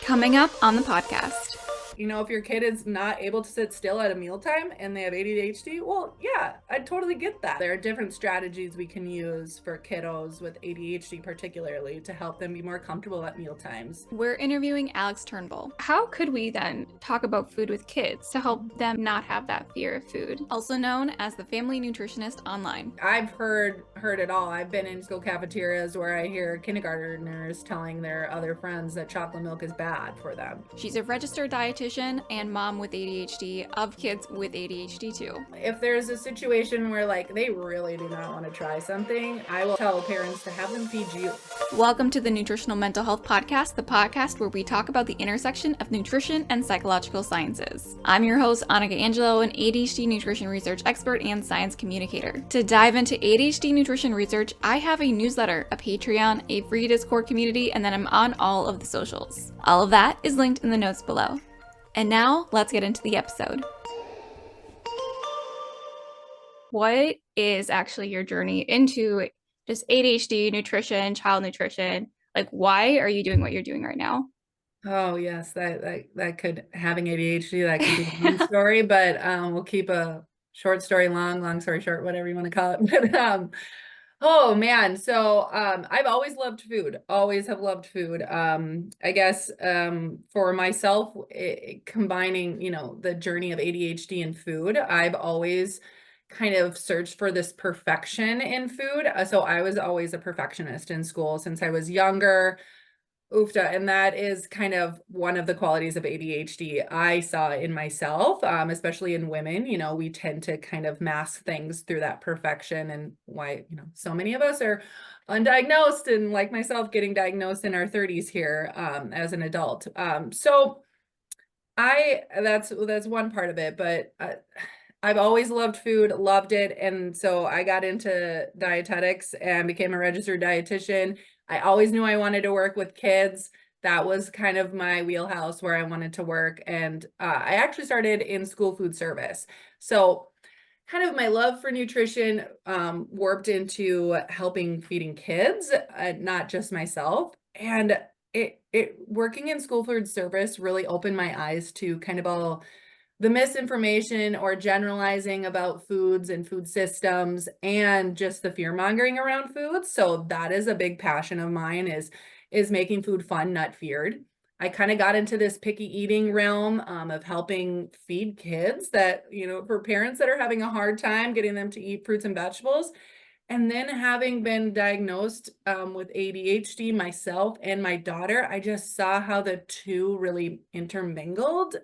Coming up on the podcast. You know, if your kid is not able to sit still at a mealtime and they have ADHD, well, yeah, I totally get that. There are different strategies we can use for kiddos with ADHD particularly to help them be more comfortable at mealtimes. We're interviewing Alex Turnbull. How could we then talk about food with kids to help them not have that fear of food? Also known as the Family Nutritionist online. I've heard it all. I've been in school cafeterias where I hear kindergartners telling their other friends that chocolate milk is bad for them. She's a registered dietitian and mom with ADHD of kids with ADHD too. If there's a situation where like they really do not want to try something, I will tell parents to have them feed you. Welcome to the Nutritional Mental Health Podcast, the podcast where we talk about the intersection of nutrition and psychological sciences. I'm your host, Annika Angelo, an ADHD nutrition research expert and science communicator. To dive into ADHD nutrition research, I have a newsletter, a Patreon, a free Discord community, and then I'm on all of the socials. All of that is linked in the notes below. And now, let's get into the episode. What is actually your journey into just ADHD, nutrition, child nutrition? Like, why are you doing what you're doing right now? Oh yes, that could having ADHD, that could be a long story, but we'll keep a short story long story short, whatever you want to call it. But oh man, so I've always loved food, always have loved food. I guess for myself, combining, you know, the journey of ADHD and food, I've always kind of searched for this perfection in food. So I was always a perfectionist in school since I was younger. Oofta, and that is kind of one of the qualities of ADHD I saw in myself, especially in women. You know, we tend to kind of mask things through that perfection, and why, you know, so many of us are undiagnosed, and like myself, getting diagnosed in our 30s here as an adult. So that's one part of it, but I've always loved food, loved it. And so I got into dietetics and became a registered dietitian. I always knew I wanted to work with kids. That was kind of my wheelhouse where I wanted to work. And I actually started in school food service. So kind of my love for nutrition warped into helping feeding kids, not just myself. And it working in school food service really opened my eyes to kind of all the misinformation or generalizing about foods and food systems and just the fear mongering around foods. So that is a big passion of mine, is making food fun, not feared. I kind of got into this picky eating realm of helping feed kids that, you know, for parents that are having a hard time getting them to eat fruits and vegetables. And then having been diagnosed with ADHD myself and my daughter, I just saw how the two really intermingled.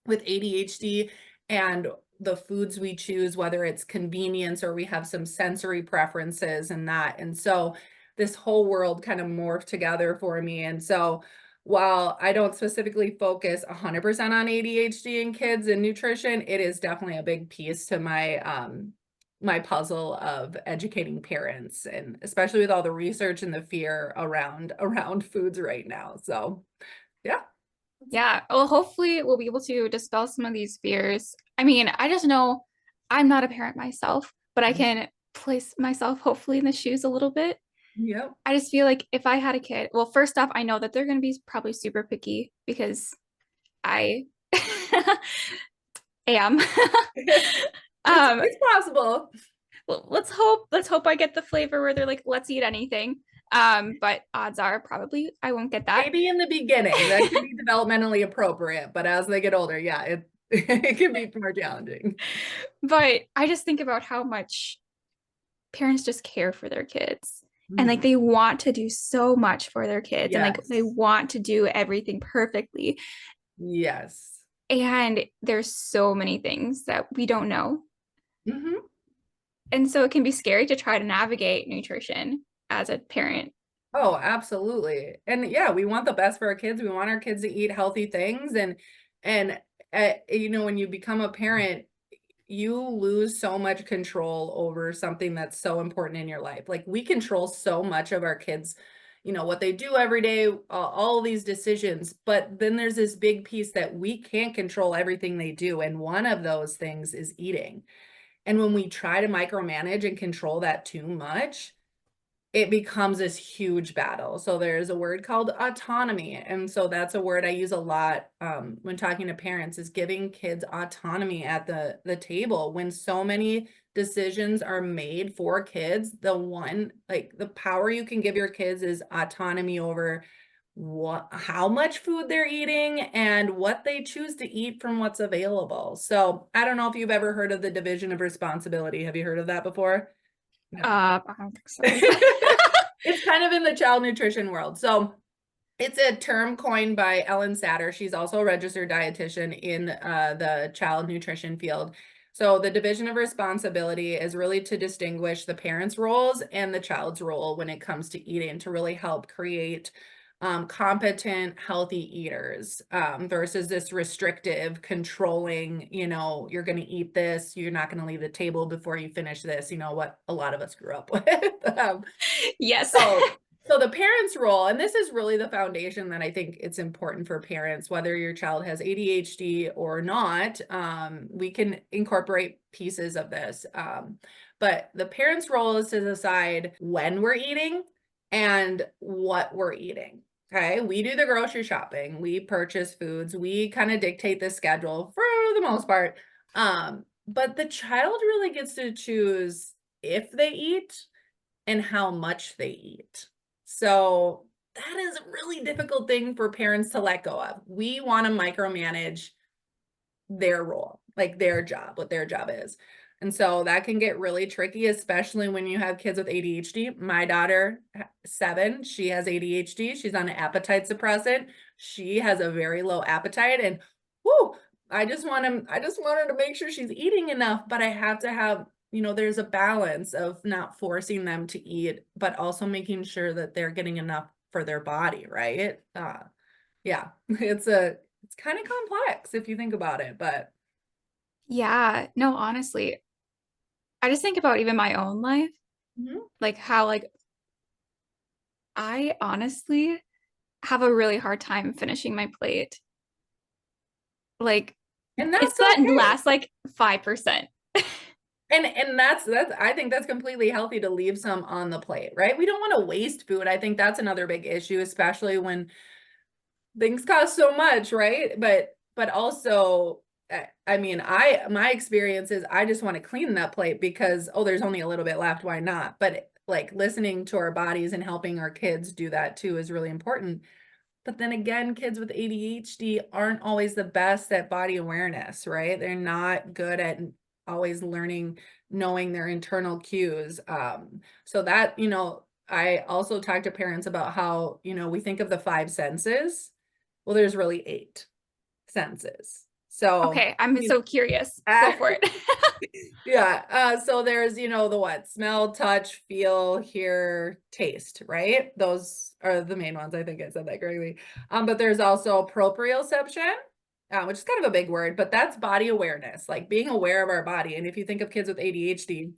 With ADHD and the foods we choose, whether it's convenience or we have some sensory preferences and that. And so this whole world kind of morphed together for me. And so while I don't specifically focus 100% on ADHD in kids and nutrition, it is definitely a big piece to my puzzle of educating parents, and especially with all the research and the fear around foods right now. So yeah. Yeah, well, hopefully we'll be able to dispel some of these fears. I mean, I just know I'm not a parent myself, but I can place myself hopefully in the shoes a little bit. Yep. I just feel like if I had a kid, well, first off, I know that they're going to be probably super picky because I am. It's possible. Well, let's hope I get the flavor where they're like, let's eat anything. But odds are probably I won't get that. Maybe in the beginning that can be developmentally appropriate, but as they get older, yeah, it can be more challenging. But I just think about how much parents just care for their kids, and like they want to do so much for their kids, and like they want to do everything perfectly. Yes. And there's so many things that we don't know. Mm-hmm. And so it can be scary to try to navigate nutrition as a parent. Oh, absolutely. And yeah, we want the best for our kids. We want our kids to eat healthy things. And you know, when you become a parent, you lose so much control over something that's so important in your life. Like we control so much of our kids, you know, what they do every day, all these decisions. But then there's this big piece that we can't control everything they do. And one of those things is eating. And when we try to micromanage and control that too much, it becomes this huge battle. So there's a word called autonomy. And so that's a word I use a lot when talking to parents, is giving kids autonomy at the table. When so many decisions are made for kids, the power you can give your kids is autonomy over how much food they're eating and what they choose to eat from what's available. So I don't know if you've ever heard of the division of responsibility. Have you heard of that before? No. I don't think so. It's kind of in the child nutrition world. So it's a term coined by Ellen Satter. She's also a registered dietitian in the child nutrition field. So the division of responsibility is really to distinguish the parents' roles and the child's role when it comes to eating, to really help create competent, healthy eaters versus this restrictive, controlling, you're going to eat this, you're not going to leave the table before you finish this, what a lot of us grew up with. Yes. So the parents' role, and this is really the foundation that I think it's important for parents, whether your child has ADHD or not, we can incorporate pieces of this. But the parents' role is to decide when we're eating and what we're eating. Okay, we do the grocery shopping, we purchase foods, we kind of dictate the schedule for the most part. But the child really gets to choose if they eat and how much they eat. So that is a really difficult thing for parents to let go of. We want to micromanage their role, like their job, what their job is. And so that can get really tricky, especially when you have kids with ADHD. My daughter, 7, she has ADHD. She's on an appetite suppressant. She has a very low appetite, and whoo, I just want her to make sure she's eating enough, but I have to have, there's a balance of not forcing them to eat, but also making sure that they're getting enough for their body, right? Yeah, it's kind of complex if you think about it, but Yeah, no, honestly, I just think about even my own life, Mhm. like how I honestly have a really hard time finishing my plate. Like And it's that's that okay. last 5%. And that's I think that's completely healthy to leave some on the plate, right? We don't want to waste food. I think that's another big issue, especially when things cost so much, right? But also I mean, my experience is I just want to clean that plate because there's only a little bit left, why not? But like listening to our bodies and helping our kids do that too is really important. But then again, kids with ADHD aren't always the best at body awareness, right? They're not good at always learning, knowing their internal cues. So that, I also talk to parents about how, we think of the 5 senses. Well, there's really 8 senses. So, Okay, I'm you so curious. Go know, for it. yeah. So there's, the what? Smell, touch, feel, hear, taste, right? Those are the main ones. I think I said that correctly. But there's also proprioception, which is kind of a big word, but that's body awareness, like being aware of our body. And if you think of kids with ADHD,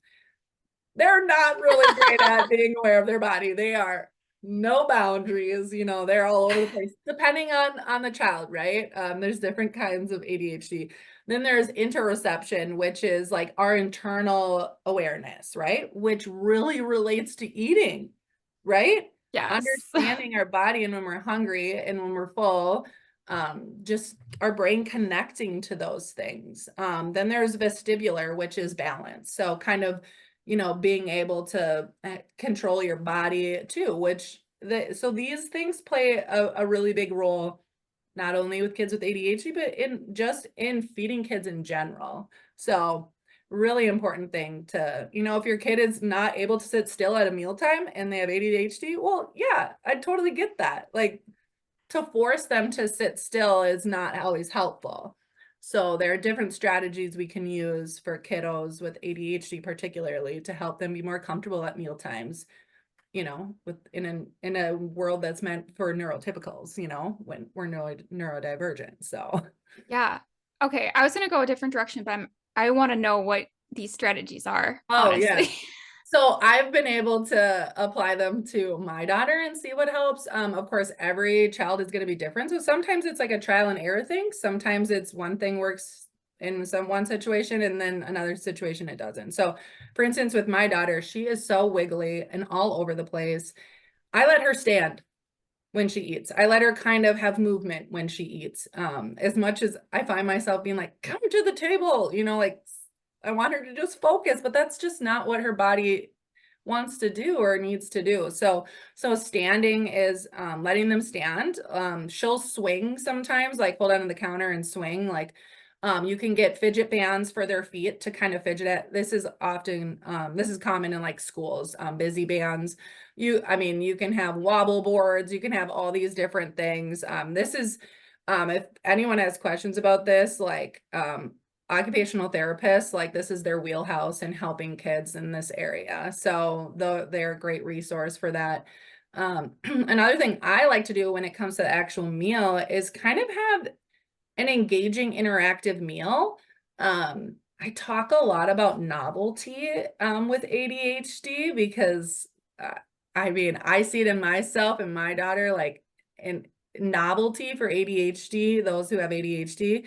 they're not really great at being aware of their body. They are no boundaries, they're all over the place, depending on the child, right? There's different kinds of ADHD. Then there's interoception, which is like our internal awareness, right? Which really relates to eating, right? Yes. Understanding our body and when we're hungry and when we're full, just our brain connecting to those things. Then there's vestibular, which is balance. So kind of being able to control your body too, so these things play a really big role, not only with kids with ADHD, but in feeding kids in general. So really important thing to, if your kid is not able to sit still at a mealtime and they have ADHD, well, yeah, I totally get that. Like to force them to sit still is not always helpful. So there are different strategies we can use for kiddos with ADHD particularly to help them be more comfortable at meal times, in a world that's meant for neurotypicals, when we're neurodivergent. So Yeah. Okay, I was gonna go a different direction, but I want to know what these strategies are, oh honestly. yeah. So I've been able to apply them to my daughter and see what helps. Of course, every child is going to be different. So sometimes it's like a trial and error thing. Sometimes it's one thing works in one situation, and then another situation it doesn't. So for instance, with my daughter, she is so wiggly and all over the place. I let her stand when she eats. I let her kind of have movement when she eats. As much as I find myself being like, come to the table, like I want her to just focus, but that's just not what her body wants to do or needs to do. So standing is letting them stand. She'll swing sometimes, like hold on the counter and swing. Like you can get fidget bands for their feet to kind of fidget at. This is often this is common in like schools, busy bands. You can have wobble boards, you can have all these different things. This is if anyone has questions about this, like occupational therapists, like this is their wheelhouse in helping kids in this area. So they're a great resource for that. Another thing I like to do when it comes to the actual meal is kind of have an engaging, interactive meal. I talk a lot about novelty with ADHD because I see it in myself and my daughter, like in novelty for ADHD, those who have ADHD,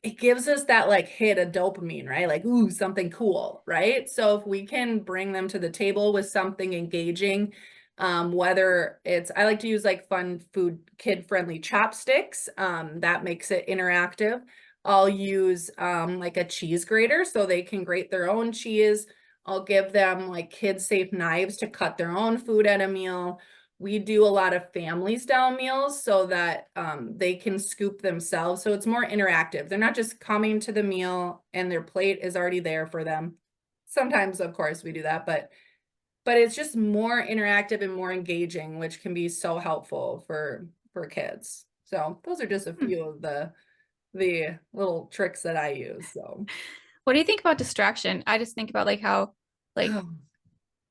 it gives us that like hit of dopamine, right? Like, ooh, something cool, right? So if we can bring them to the table with something engaging, whether it's, I like to use like fun food, kid-friendly chopsticks, that makes it interactive. I'll use like a cheese grater so they can grate their own cheese. I'll give them like kid-safe knives to cut their own food at a meal. We do a lot of family style meals so that they can scoop themselves. So it's more interactive. They're not just coming to the meal and their plate is already there for them. Sometimes, of course, we do that, but it's just more interactive and more engaging, which can be so helpful for kids. So those are just a few of the little tricks that I use. So What do you think about distraction? I just think about like how like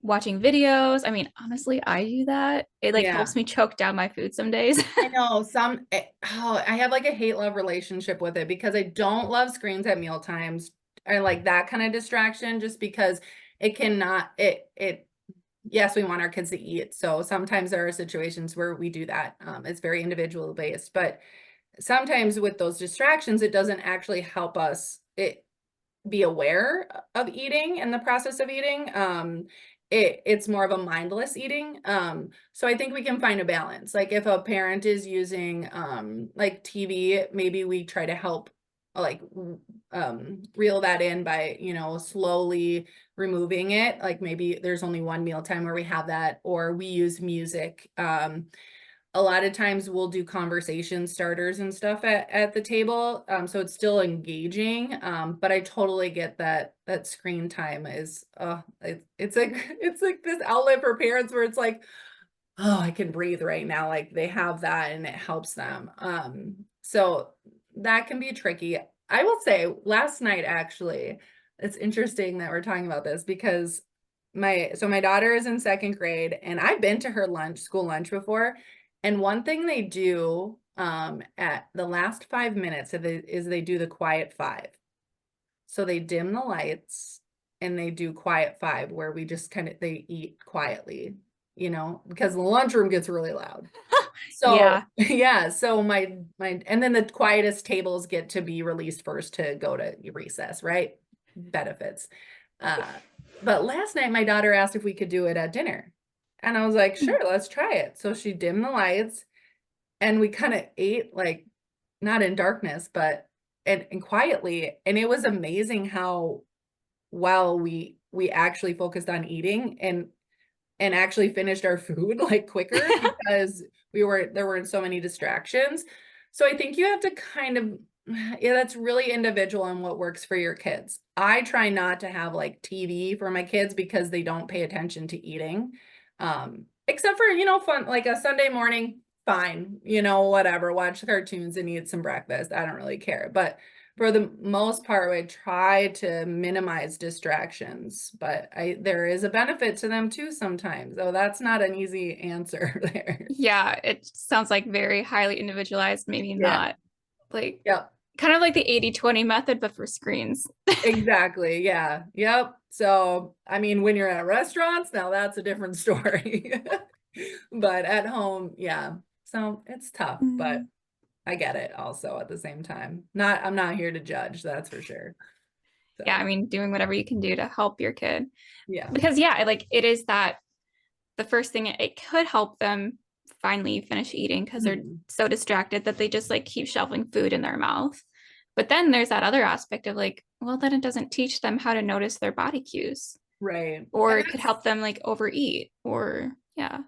watching videos. I mean, honestly, I do that. It like yeah. helps me choke down my food some days. I know I have like a hate-love relationship with it because I don't love screens at meal times. I like that kind of distraction just because it cannot, yes, we want our kids to eat. So sometimes there are situations where we do that. It's very individual based, but sometimes with those distractions, it doesn't actually help us be aware of eating and the process of eating. It's more of a mindless eating. So I think we can find a balance. Like if a parent is using like TV, maybe we try to help like reel that in by, slowly removing it. Like maybe there's only one mealtime where we have that, or we use music. A lot of times we'll do conversation starters and stuff at the table. So it's still engaging. But I totally get that screen time is it's like this outlet for parents where it's like, oh, I can breathe right now. Like they have that and it helps them. So that can be tricky. I will say last night, actually, it's interesting that we're talking about this because my daughter is in second grade and I've been to her school lunch before. And one thing they do at the last 5 minutes is they do the quiet five. So they dim the lights and they do quiet five where we just they eat quietly, because the lunchroom gets really loud. So Yeah. yeah, so and then the quietest tables get to be released first to go to recess, right? Benefits. But last night my daughter asked if we could do it at dinner. And I was like, sure, let's try it. So she dimmed the lights and we kind of ate like not in darkness, but and quietly. And it was amazing how well we actually focused on eating and actually finished our food like quicker because there weren't so many distractions. So I think you have to kind of, yeah, that's really individual on what works for your kids. I try not to have like TV for my kids because they don't pay attention to eating. Except for, fun, like a Sunday morning, fine, whatever, watch the cartoons and eat some breakfast. I don't really care. But for the most part, I try to minimize distractions, but there is a benefit to them too sometimes. So that's not an easy answer there. Yeah, it sounds like very highly individualized, maybe Yeah. not like Yep. kind of like the 80/20 method, but for screens. Exactly. Yeah. Yep. So, I mean, when you're at restaurants, now that's a different story. But at home, yeah. So it's tough, but I get it also at the same time. I'm not here to judge, that's for sure. Yeah, I So, mean, doing whatever you can do to help your kid. yeah. Because yeah, like it is that the first thing it could help them finally finish eating because they're Mhm. so distracted that they just like keep shoveling food in their mouth. But then there's that other aspect of like, well, then it doesn't teach them how to notice their body cues, Right. or And it could help them like overeat, or yeah.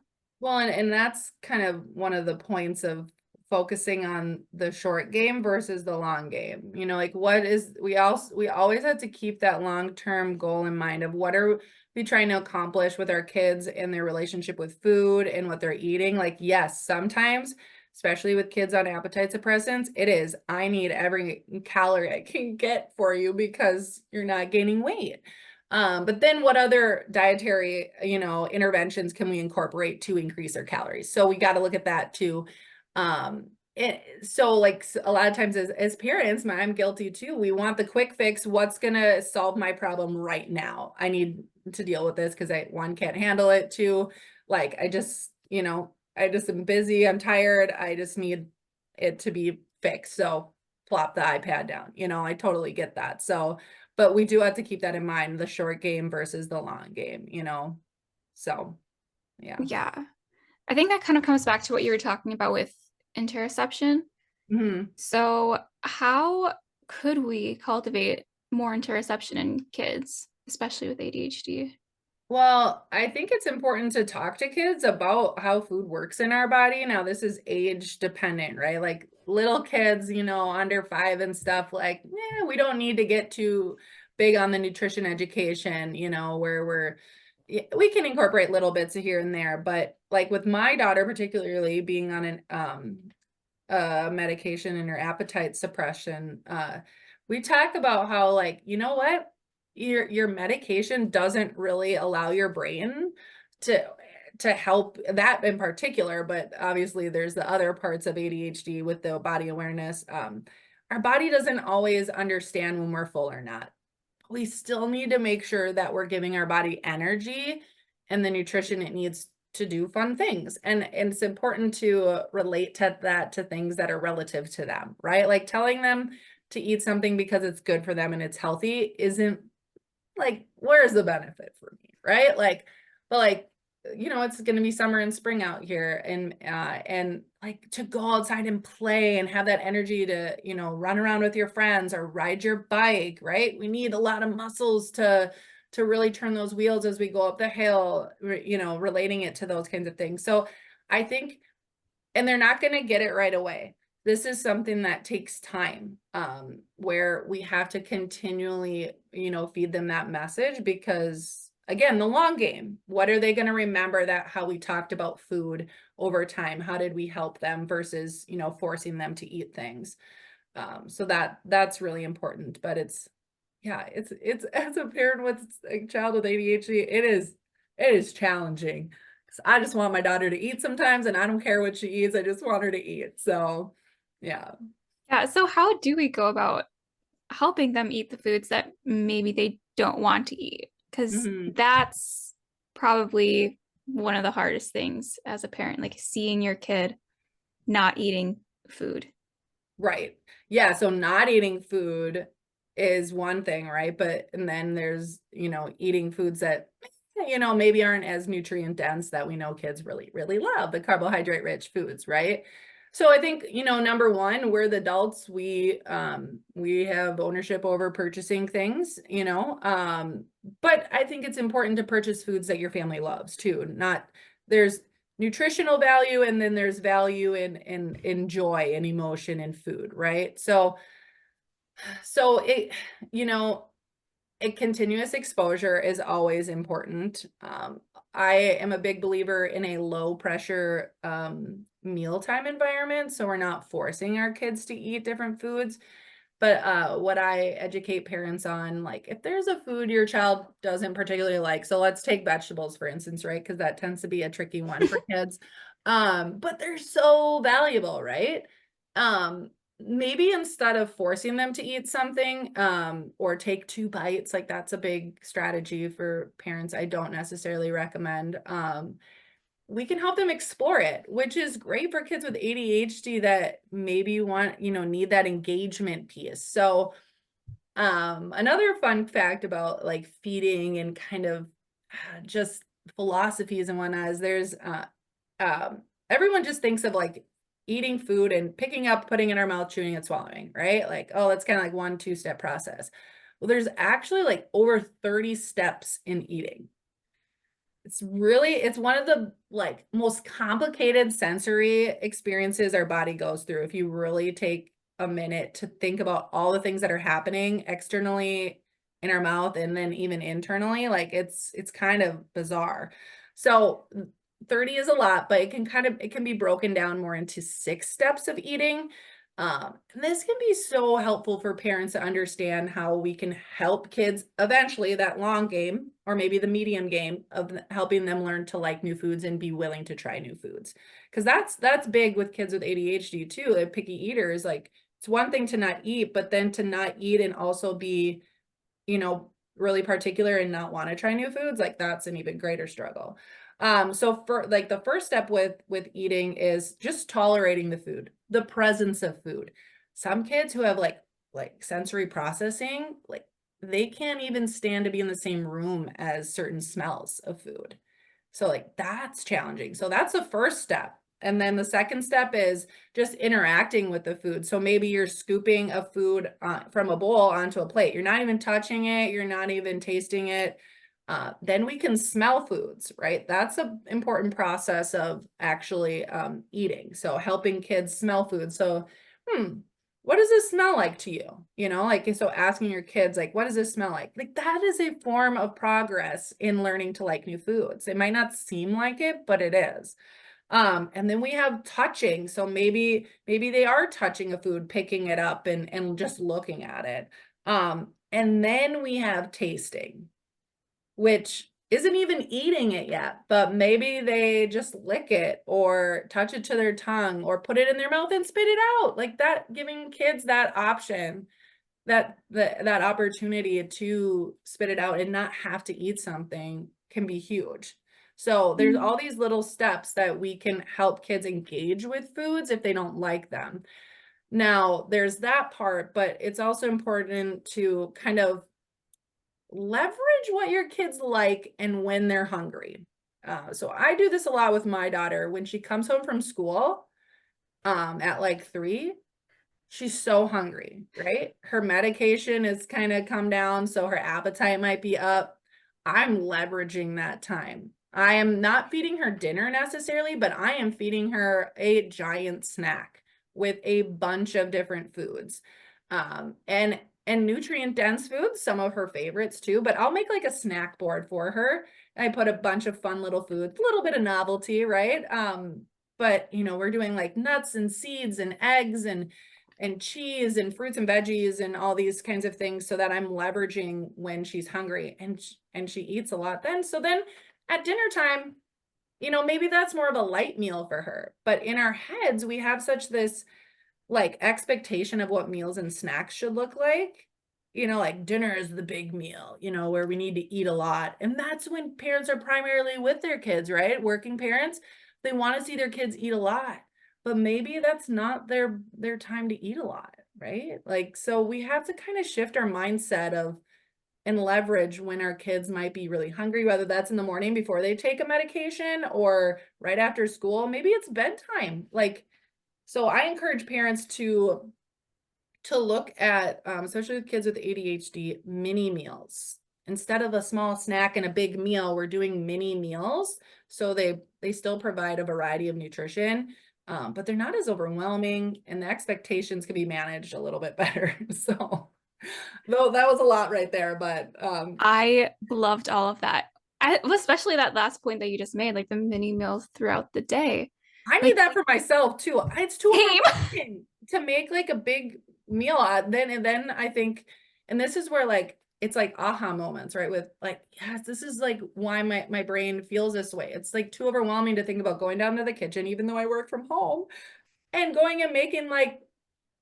well, and that's kind of one of the points of focusing on the short game versus the long game. You know, like what is we always have to keep that long-term goal in mind of what are we trying to accomplish with our kids and their relationship with food and what they're eating. Like, yes, sometimes, especially with kids on appetite suppressants, it is, I need every calorie I can get for you because you're not gaining weight. But then what other dietary, interventions can we incorporate to increase our calories? So we got to look at that too. So like a lot of times as parents, I'm guilty too. We want the quick fix. What's going to solve my problem right now? I need to deal with this because one, can't handle it. Two, like I just am busy. I'm tired. I just need it to be fixed. So plop the iPad down. I totally get that. So but we do have to keep that in mind, the short game versus the long game. So, yeah. Yeah. I think that kind of comes back to what you were talking about with interoception. Mhm. So, how could we cultivate more interoception in kids, especially with ADHD? Well, I think it's important to talk to kids about how food works in our body. Now, this is age dependent, right? Like little kids, under 5 and stuff, like, yeah, we don't need to get too big on the nutrition education, where we can incorporate little bits of here and there. But like with my daughter, particularly being on an medication and her appetite suppression, we talk about how, like, you know what, your medication doesn't really allow your brain to help that in particular, but obviously there's the other parts of ADHD with the body awareness. Our body doesn't always understand when we're full or not. We still need to make sure that we're giving our body energy and the nutrition it needs to do fun things. And it's important to relate to that to things that are relative to them, right? Like telling them to eat something because it's good for them and it's healthy isn't like, where's the benefit for me, right? Like, but like, it's going to be summer and spring out here, and like to go outside and play and have that energy to, run around with your friends or ride your bike, right? We need a lot of muscles to really turn those wheels as we go up the hill, relating it to those kinds of things. So I think, and they're not going to get it right away. This is something that takes time, where we have to continually, feed them that message because, again, the long game, what are they going to remember that how we talked about food over time? How did we help them versus, forcing them to eat things? So that's really important, but it's as a parent with a child with ADHD, it is challenging. 'Cause I just want my daughter to eat sometimes, and I don't care what she eats. I just want her to eat. So, yeah. Yeah, so how do we go about helping them eat the foods that maybe they don't want to eat? Because Mhm. that's probably one of the hardest things as a parent, like seeing your kid not eating food. Right. Yeah, so not eating food is one thing, right? But and then there's, eating foods that, maybe aren't as nutrient dense that we know kids really, really love, the carbohydrate rich foods, right? So I think, number one, we're the adults. We have ownership over purchasing things, but I think it's important to purchase foods that your family loves too. Not there's nutritional value and then there's value in joy and emotion in food, right? So it you know a continuous exposure is always important. I am a big believer in a low pressure mealtime environment, so we're not forcing our kids to eat different foods. But what I educate parents on, like if there's a food your child doesn't particularly like, so let's take vegetables for instance, right? Because that tends to be a tricky one for kids. But they're so valuable, right? Um, Maybe instead of forcing them to eat something, or take 2 bites, like that's a big strategy for parents I don't necessarily recommend. we can help them explore it, which is great for kids with ADHD that maybe want, need that engagement piece. So, another fun fact about like feeding and kind of just philosophies and whatnot is um, everyone just thinks of like eating food and picking up, putting in our mouth, chewing and swallowing, right? Like, oh, that's kind of like 1-2 step process. Well, there's actually like over 30 steps in eating. It's one of the like most complicated sensory experiences our body goes through. If you really take a minute to think about all the things that are happening externally in our mouth and then even internally, like it's kind of bizarre. So 30 is a lot, but it can be broken down more into 6 steps of eating. And this can be so helpful for parents to understand how we can help kids eventually that long game or maybe the medium game of helping them learn to like new foods and be willing to try new foods. Because that's big with kids with ADHD too, like picky eaters. Like it's one thing to not eat, but then to not eat and also be, really particular and not want to try new foods, like that's an even greater struggle. So for like the first step with eating is just tolerating the food, the presence of food. Some kids who have like sensory processing, like they can't even stand to be in the same room as certain smells of food. So like that's challenging. So that's the first step. And then the second step is just interacting with the food. So maybe you're scooping a food from a bowl onto a plate. You're not even touching it. You're not even tasting it. Then we can smell foods, right? That's an important process of actually eating. So helping kids smell food. So, what does this smell like to you? Like, so asking your kids, like, what does this smell like? Like, that is a form of progress in learning to like new foods. It might not seem like it, but it is. And then we have touching. So maybe they are touching a food, picking it up and just looking at it. And then we have tasting, which isn't even eating it yet, but maybe they just lick it or touch it to their tongue or put it in their mouth and spit it out. Like that, giving kids that option, that opportunity to spit it out and not have to eat something can be huge. So there's all these little steps that we can help kids engage with foods if they don't like them. Now, there's that part, but it's also important to kind of leverage what your kids like and when they're hungry. So I do this a lot with my daughter. When she comes home from school at like 3, she's so hungry, right? Her medication is kind of come down, so her appetite might be up. I'm leveraging that time. I am not feeding her dinner necessarily, but I am feeding her a giant snack with a bunch of different foods. And nutrient dense foods, some of her favorites too, but I'll make like a snack board for her. I put a bunch of fun little foods, a little bit of novelty, right? But we're doing like nuts and seeds and eggs and cheese and fruits and veggies and all these kinds of things so that I'm leveraging when she's hungry and she eats a lot then. So then at dinner time, maybe that's more of a light meal for her. But in our heads, we have such this like expectation of what meals and snacks should look like. Like dinner is the big meal, where we need to eat a lot. And that's when parents are primarily with their kids, right? Working parents, they want to see their kids eat a lot, but maybe that's not their time to eat a lot, right? Like, so we have to kind of shift our mindset of and leverage when our kids might be really hungry, whether that's in the morning before they take a medication or right after school. Maybe it's bedtime. Like, so I encourage parents to look at, especially with kids with ADHD, mini meals. Instead of a small snack and a big meal, we're doing mini meals. So they still provide a variety of nutrition, but they're not as overwhelming and the expectations can be managed a little bit better. So though that was a lot right there, but I loved all of that. Especially that last point that you just made, like the mini meals throughout the day. I need Like, that for myself too. It's too same. overwhelming to make like a big meal. Then I think, and this is where like it's like aha moments, right? With like, yes, this is like why my brain feels this way. It's like too overwhelming to think about going down to the kitchen, even though I work from home, and going and making like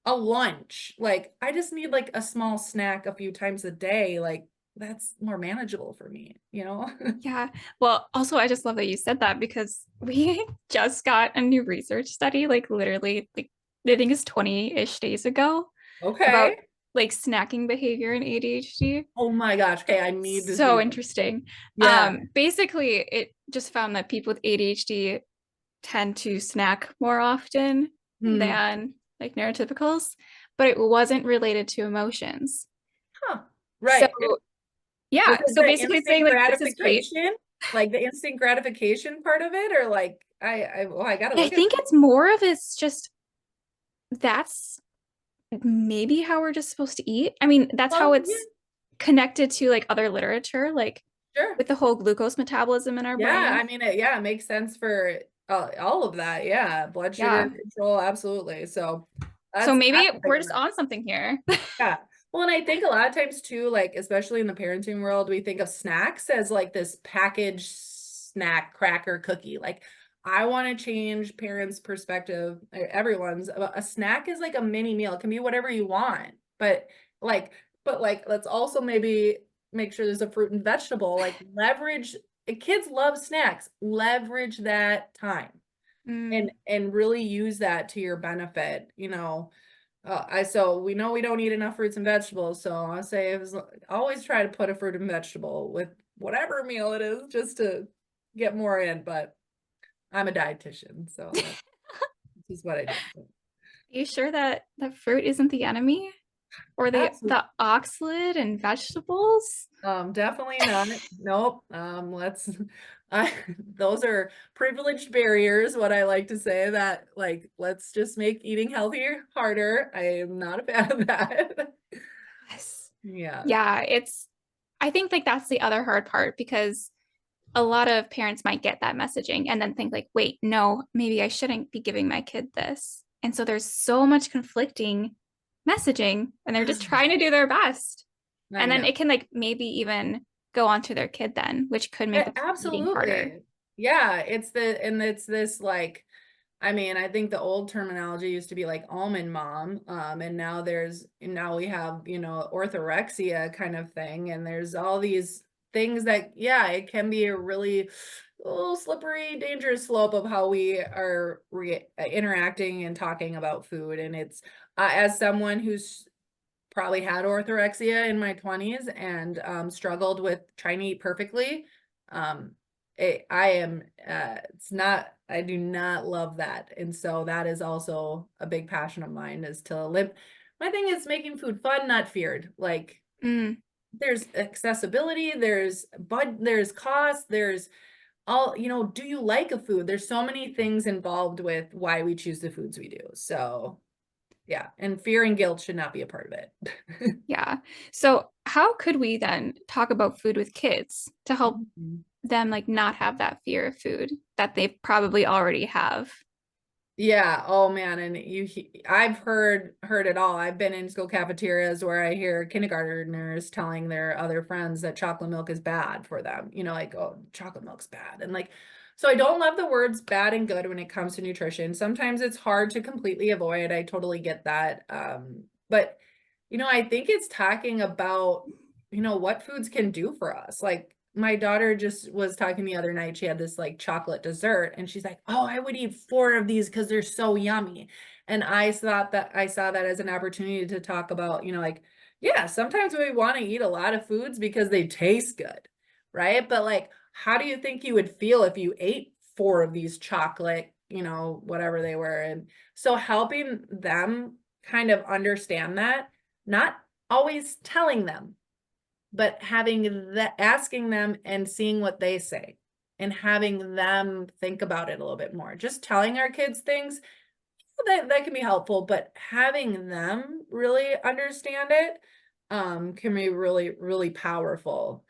a lunch. Like I just need like a small snack a few times a day. Like that's more manageable for me, you know? Yeah. Well, also, I just love that you said that because we just got a new research study, like literally, like I think it's 20-ish days ago about Okay. like snacking behavior in ADHD. Oh my gosh. Okay, I need to see So this. interesting. Yeah. Basically, it just found that people with ADHD tend to snack more often Hmm. than like neurotypicals, but it wasn't related to emotions. Huh. So Right. yeah, Because so the basically it's saying instant like this is great. gratification, like the instant gratification part of it, or like well, I gotta I look at think this. it's more of it's just that's maybe how we're just supposed to eat. I mean, that's how Well, yeah, it's connected to like other literature, like sure. with the whole glucose metabolism in our Yeah, brain. I mean, it makes sense for all of that. Yeah, blood sugar Yeah. control, absolutely. So So maybe that's a big we're one. just on something here. Yeah. Well, and I think a lot of times too, like especially in the parenting world, we think of snacks as like this packaged snack, cracker, cookie. Like I want to change parents' perspective, everyone's. A snack is like a mini meal. It can be whatever you want, like, but like, let's also maybe make sure there's a fruit and vegetable. Like leverage. Kids love snacks. Leverage that time Mm, and really use that to your benefit. So we know we don't eat enough fruits and vegetables. So I say always try to put a fruit and vegetable with whatever meal it is, just to get more in. But I'm a dietitian, so that's just what I do. So, are you sure that the fruit isn't the enemy? Or absolutely. the oxalate and vegetables? Definitely not. Nope. Let's I those are privileged barriers, what I like to say that like let's just make eating healthier harder. I am not a fan of that. Yes. Yeah. Yeah, I think like that's the other hard part because a lot of parents might get that messaging and then think like, wait, no, maybe I shouldn't be giving my kid this. And so there's so much conflicting messaging and they're just trying to do their best. I And then know. it can like maybe even go on to their kid then, which could make the eating harder. Absolutely. Yeah, it's this like I mean, I think the old terminology used to be like almond mom, and now we have, orthorexia kind of thing, and there's all these things that, yeah, it can be a really little slippery, dangerous slope of how we are interacting and talking about food. And it's as someone who's probably had orthorexia in my 20s and struggled with trying to eat perfectly. Um, I am, it's not, I do not love that. And so that is also a big passion of mine is to live. My thing is making food fun, not feared. Like Mm, there's accessibility, there's cost, there's all, do you like a food? There's so many things involved with why we choose the foods we do. So yeah, and fear and guilt should not be a part of it. yeah. So how could we then talk about food with kids to help Mhm. them like not have that fear of food that they probably already have? Yeah. Oh man. And I've heard it all. I've been in school cafeterias where I hear kindergartners telling their other friends that chocolate milk is bad for them. Like, oh, chocolate milk's bad. And like, so I don't love the words bad and good when it comes to nutrition. Sometimes it's hard to completely avoid. I totally get that. But I think it's talking about, what foods can do for us. Like my daughter just was talking the other night. She had this like chocolate dessert and she's like, "Oh, I would eat 4 of these because they're so yummy." And I saw that as an opportunity to talk about, like, yeah, sometimes we want to eat a lot of foods because they taste good, right? But like, how do you think you would feel if you ate 4 of these chocolate, whatever they were? And so helping them kind of understand that, not always telling them, but asking them and seeing what they say and having them think about it a little bit more. Just telling our kids things that can be helpful, but having them really understand it can be really, really powerful.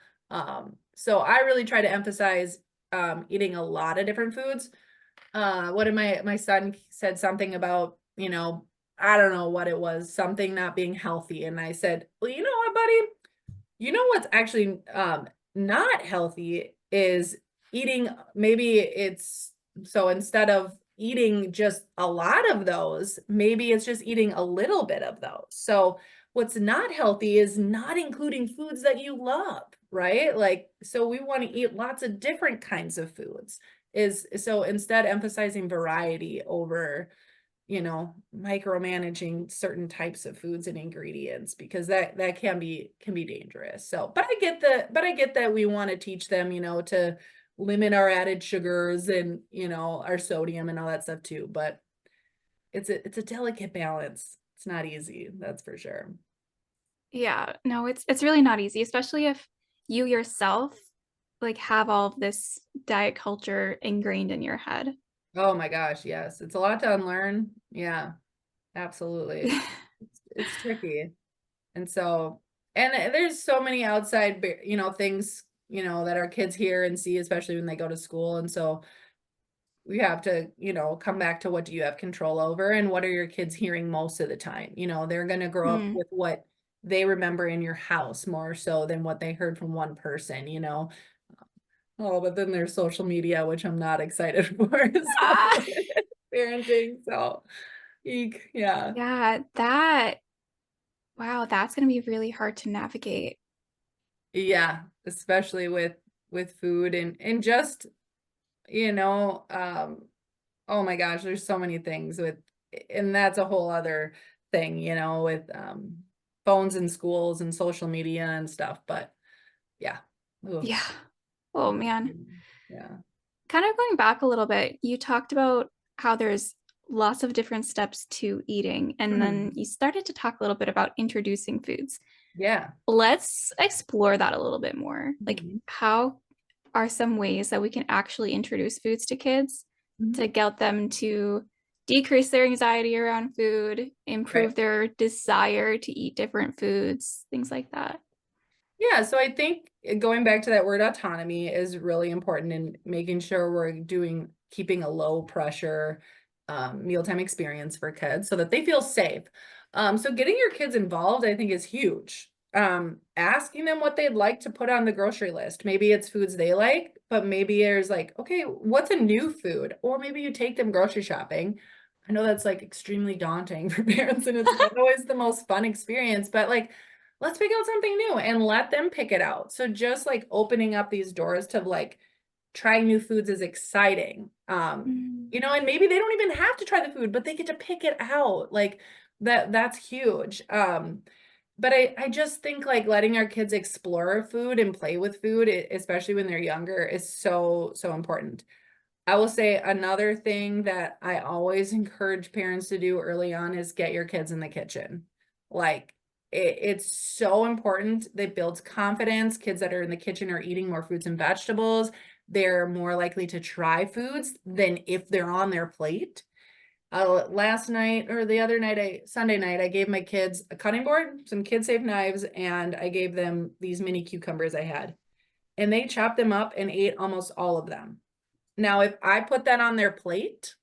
So I really try to emphasize eating a lot of different foods. One of my son said something about, I don't know what it was, something not being healthy. And I said, well, you know what, buddy? You know what's actually not healthy is eating, maybe it's so instead of eating just a lot of those, maybe it's just eating a little bit of those. So what's not healthy is not including foods that you love, right? Like, so we want to eat lots of different kinds of foods. So instead emphasizing variety over, micromanaging certain types of foods and ingredients, because that can be dangerous. So, but I get that we want to teach them, to limit our added sugars and, our sodium and all that stuff too. But it's a delicate balance. It's not easy, that's for sure. Yeah, no, it's really not easy, especially if you yourself like have all of this diet culture ingrained in your head. Oh my gosh, yes. It's a lot to unlearn. Yeah, absolutely. It's tricky. And so, and there's so many outside, things, that our kids hear and see, especially when they go to school. And so we have to, come back to what do you have control over and what are your kids hearing most of the time? They're going to grow up Mm, with what they remember in your house more so than what they heard from one person. Oh, but then there's social media, which I'm not excited for as ah, well. Parenting. So, eek, yeah. yeah, that wow, that's gonna be really hard to navigate. Yeah, especially with food and just, you know, um, oh my gosh, there's so many things and that's a whole other thing, with phones in schools and social media and stuff. But yeah. Oof. Yeah. Oh man. Yeah. Kind of going back a little bit, you talked about how there's lots of different steps to eating, and then Mhm. you started to talk a little bit about introducing foods. Yeah. Let's explore that a little bit more. Like, Mhm. how are some ways that we can actually introduce foods to kids Mhm. to get them to decrease their anxiety around food, Right. improve their desire to eat different foods, things like that? Yeah, so I think going back to that word autonomy is really important in making sure we're keeping a low pressure mealtime experience for kids so that they feel safe. So getting your kids involved, I think, is huge. Asking them what they'd like to put on the grocery list. Maybe it's foods they like, but maybe there's like, okay, what's a new food? Or maybe you take them grocery shopping. I know that's like extremely daunting for parents and it's not always the most fun experience, but like, let's pick out something new and let them pick it out. So just like opening up these doors to like trying new foods is exciting. Mm. And maybe they don't even have to try the food, but they get to pick it out. Like that's huge. But I just think like letting our kids explore food and play with food, especially when they're younger, is so, so important. I will say another thing that I always encourage parents to do early on is get your kids in the kitchen. Like it's so important. That builds confidence. Kids that are in the kitchen are eating more fruits and vegetables. They're more likely to try foods than if they're on their plate. Last night or the other night, Sunday night, I gave my kids a cutting board, some kid safe knives, and I gave them these mini cucumbers I had. And they chopped them up and ate almost all of them. Now, if I put that on their plate,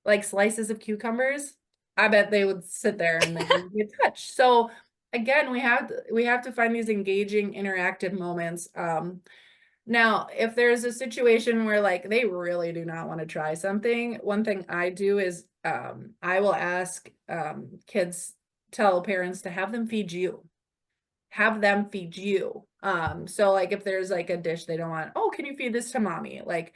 like slices of cucumbers, I bet they would sit there and they wouldn't get touched. So again, we have to find these engaging, interactive moments. Now, if there's a situation where like they really do not want to try something, one thing I do is I will ask kids, tell parents to have them feed you. Have them feed you. So like if there's like a dish they don't want, oh, can you feed this to mommy? Like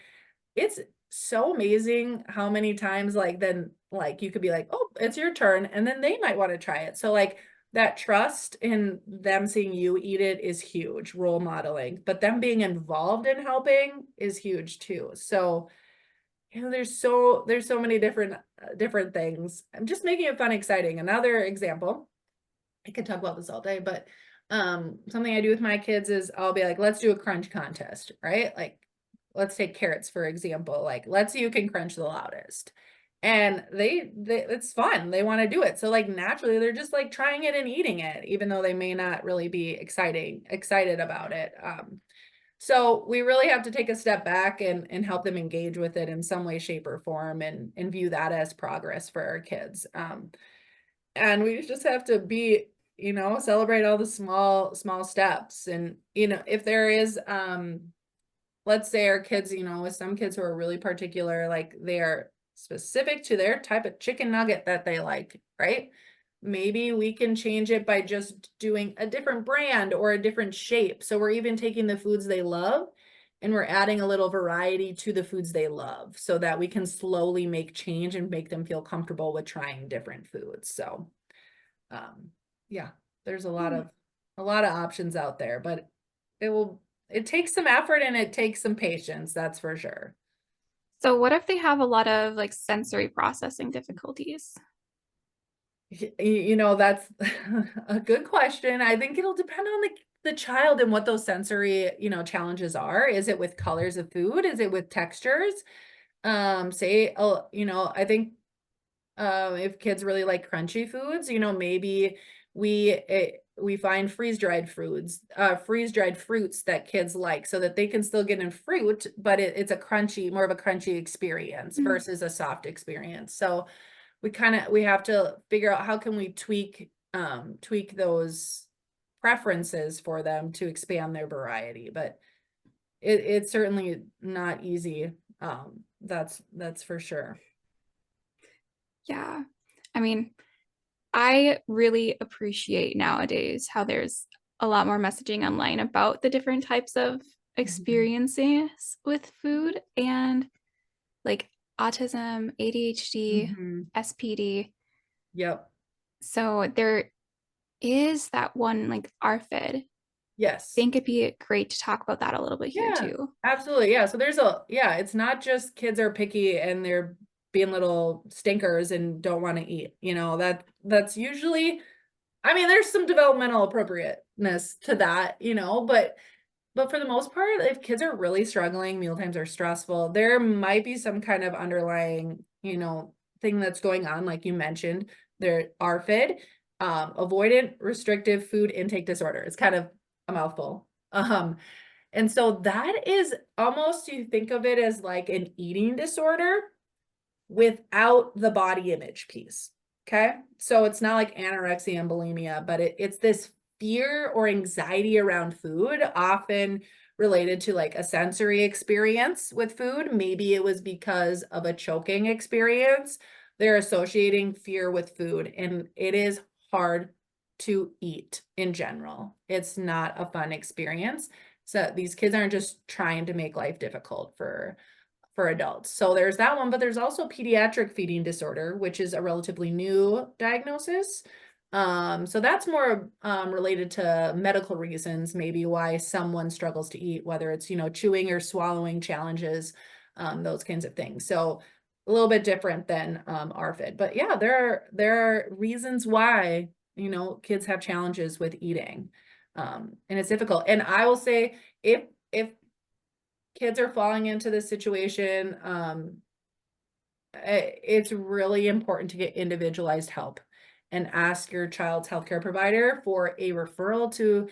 it's so amazing how many times like then like you could be like, "Oh, it's your turn," and then they might want to try it. So like that trust in them seeing you eat it is huge, role modeling. But them being involved in helping is huge too. So, there's so many different things. I'm just making it fun, exciting. Another example, I could talk about this all day, but something I do with my kids is I'll be like, let's do a crunch contest, right? Like let's take carrots for example. Like let's see who can crunch the loudest. And they it's fun. They want to do it. So like naturally they're just like trying it and eating it, even though they may not really be excited about it. So we really have to take a step back and help them engage with it in some way, shape, or form and view that as progress for our kids. And we just have to be, celebrate all the small steps. And if there is let's say our kids, with some kids who are really particular, like they are specific to their type of chicken nugget that they like, right? maybe we can change it by just doing a different brand or a different shape. So we're even taking the foods they love and we're adding a little variety to the foods they love so that we can slowly make change and make them feel comfortable with trying different foods. So, yeah, there's a lot of options out there, but it takes some effort and it takes some patience, that's for sure. So what if they have a lot of like sensory processing difficulties? That's a good question. I think it'll depend on the child and what those sensory, challenges are. Is it with colors of food? Is it with textures? I think if kids really like crunchy foods, maybe we find freeze-dried fruits that kids like so that they can still get in fruit, but it's more of a crunchy experience Mhm. versus a soft experience. So we have to figure out how can we tweak those preferences for them to expand their variety, but it's certainly not easy. That's for sure. Yeah. I mean, I really appreciate nowadays how there's a lot more messaging online about the different types of Mhm. experiences with food and like autism, ADHD, Mhm. SPD. Yep. So there is that one like ARFID. I Yes. think it'd be great to talk about that a little bit here Yeah, too. absolutely. Yeah. So it's not just kids are picky and they're being little stinkers and don't want to eat, that's usually, I mean, there's some developmental appropriateness to that, but for the most part, if kids are really struggling, mealtimes are stressful, there might be some kind of underlying, thing that's going on, like you mentioned, their ARFID, avoidant restrictive food intake disorder. It's kind of a mouthful. And so that is almost, you think of it as like an eating disorder without the body image piece. Okay. So it's not like anorexia and bulimia, but it's this fear or anxiety around food, often related to like a sensory experience with food. Maybe it was because of a choking experience. They're associating fear with food, and it is hard to eat in general. It's not a fun experience. So these kids aren't just trying to make life difficult for adults. So there's that one, but there's also pediatric feeding disorder, which is a relatively new diagnosis. So that's more related to medical reasons, maybe why someone struggles to eat, whether it's, chewing or swallowing challenges, those kinds of things. So a little bit different than ARFID. But yeah, there are reasons why, kids have challenges with eating. And it's difficult. And I will say if kids are falling into this situation, it's really important to get individualized help and ask your child's healthcare provider for a referral to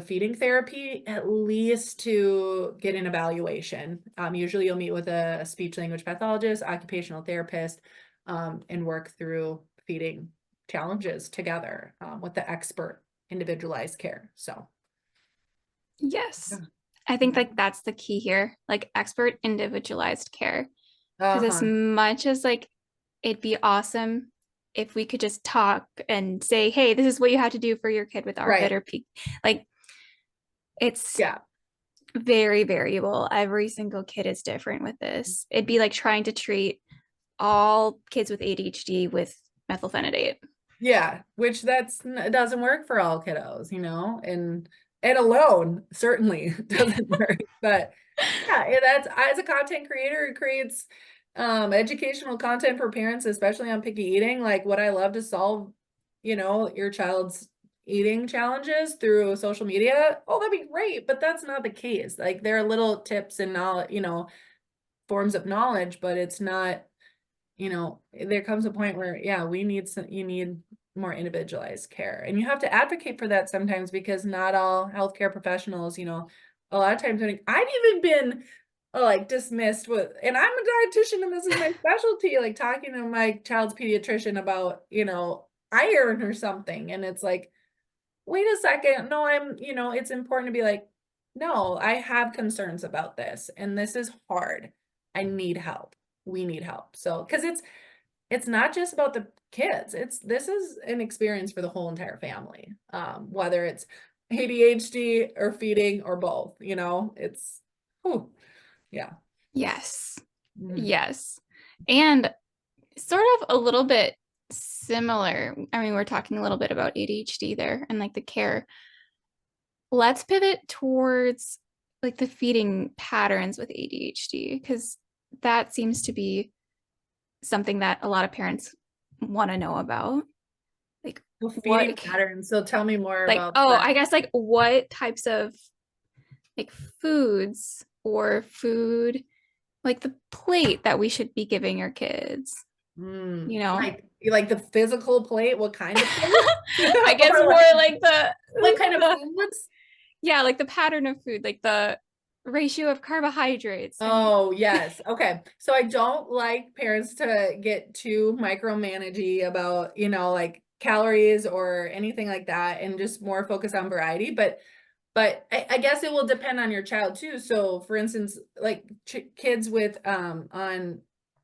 feeding therapy, at least to get an evaluation. Usually you'll meet with a speech language pathologist, occupational therapist, and work through feeding challenges together with the expert individualized care. So, Yes. yeah. I think like that's the key here, like expert individualized care. Because as Uh-huh. much as like it'd be awesome if we could just talk and say, hey, this is what you have to do for your kid with ARFID Right. or P, like it's Yeah. very variable. Every single kid is different with this. It'd be like trying to treat all kids with ADHD with methylphenidate. Yeah, which it doesn't work for all kiddos, and alone certainly doesn't work. But yeah, that's, as a content creator who creates educational content for parents, especially on picky eating, like, would I love to solve, your child's eating challenges through social media? Oh, that'd be great, but that's not the case. Like, there are little tips and knowledge, forms of knowledge, but it's not, there comes a point where, yeah, you need more individualized care. And you have to advocate for that sometimes, because not all healthcare professionals, a lot of times when I've even been like dismissed with, and I'm a dietitian and this is my specialty, like talking to my child's pediatrician about, iron or something. And it's like, wait a second. No, it's important to be like, no, I have concerns about this and this is hard. I need help. We need help. So, because it's not just about kids. This is an experience for the whole entire family. Whether it's ADHD or feeding or both, it's, whew, yeah. Yes. Mhm. Yes. And sort of a little bit similar. I mean, we're talking a little bit about ADHD there and like the care. Let's pivot towards like the feeding patterns with ADHD because that seems to be something that a lot of parents want to know about. Like Well, what feeding patterns. So tell me more like about oh, that. I guess like what types of like foods or food like the plate that we should be giving our kids, you know? Like you like the physical plate? What kind of plate? I guess Or more like like what kind of the foods? yeah, like the pattern of food, like the ratio of carbohydrates and Oh, yes. Okay. So I don't like parents to get too micromanagey about, like calories or anything like that and just more focus on variety. But I guess it will depend on your child too. So for instance, like kids with on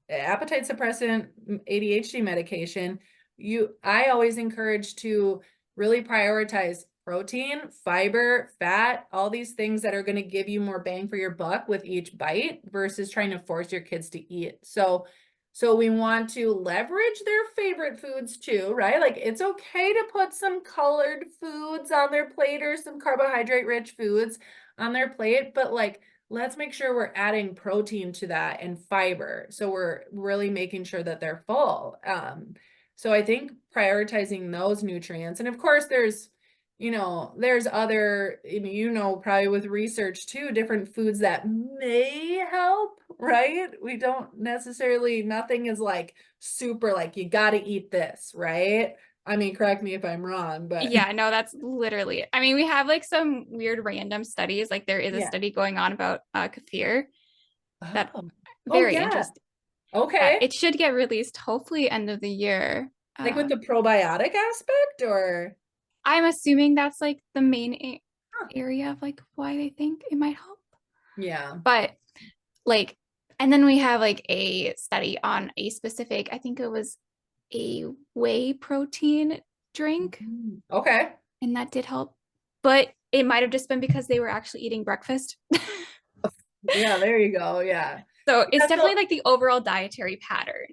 appetite suppressant ADHD medication, I always encourage to really prioritize protein, fiber, fat, all these things that are going to give you more bang for your buck with each bite versus trying to force your kids to eat. So we want to leverage their favorite foods too, right? Like it's okay to put some colored foods on their plate or some carbohydrate rich foods on their plate, but like let's make sure we're adding protein to that and fiber. So we're really making sure that they're full. So I think prioritizing those nutrients. And of course, there's other, probably with research too, different foods that may help, right? We don't necessarily, nothing is like super like, you got to eat this, right? I mean, correct me if I'm wrong, but yeah, no, that's literally. I mean, we have like some weird random studies. Like there is a yeah. study going on about kefir that Oh, oh very yeah. interesting. That Okay. it should get released hopefully end of the year. Like with the probiotic aspect or? I'm assuming that's like the main Huh. area of like why they think it might help. Yeah. But like, and then we have like a study on a specific, I think it was a whey protein drink, Okay. and that did help. But it might have just been because they were actually eating breakfast. Yeah, there you go. Yeah. So it's Yeah, definitely like the overall dietary pattern.